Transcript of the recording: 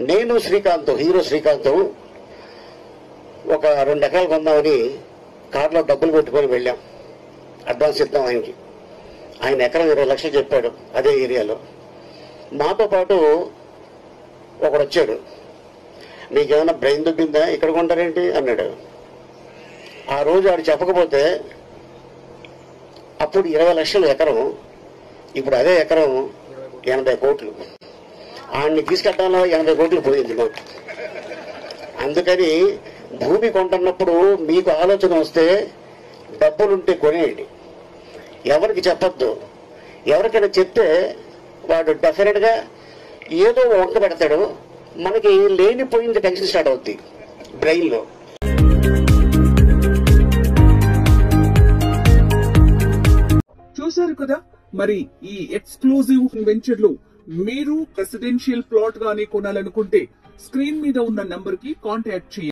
నేను శ్రీకాంత్, హీరో శ్రీకాంత్ ఒక 2 ఎకరాలు కొందామని కారులో డబ్బులు పెట్టుకొని వెళ్ళాం. అడ్వాన్స్ ఇద్దాం ఆయనకి. ఆయన ఎకరం 20 లక్షలు చెప్పాడు అదే ఏరియాలో. మాతో పాటు ఒకడు వచ్చాడు. నీకేమైనా బ్రెయిన్ దుబ్బిందా, ఇక్కడ కొంటారేంటి అన్నాడు. ఆ రోజు ఆడు చెప్పకపోతే అప్పుడు 20 లక్షలు ఎకరం, ఇప్పుడు అదే ఎకరం 80 కోట్లు. ఆడిని తీసుకెళ్ళడంలో 80 కోట్లు పోయింది మాకు. అందుకని భూమి కొంటున్నప్పుడు మీకు ఆలోచన వస్తే డబ్బులుంటే కొనేయండి, ఎవరికి చెప్పొద్దు. ఎవరికైనా చెప్తే వాడు డెఫినెట్గా ఏదో వంక పెడతాడు, మనకి లేనిపోయింది టెన్షన్ స్టార్ట్ అవుద్ది బ్రెయిన్లో. చూశారు కదా, మరి ఈ ఎక్స్క్లూజివ్ వెంచర్లు మీరు రెసిడెన్షియల్ ప్లాట్ గానీ కొనాలనుకుంటే స్క్రీన్ మీద ఉన్న నంబర్ కి కాంటాక్ట్ చేయండి.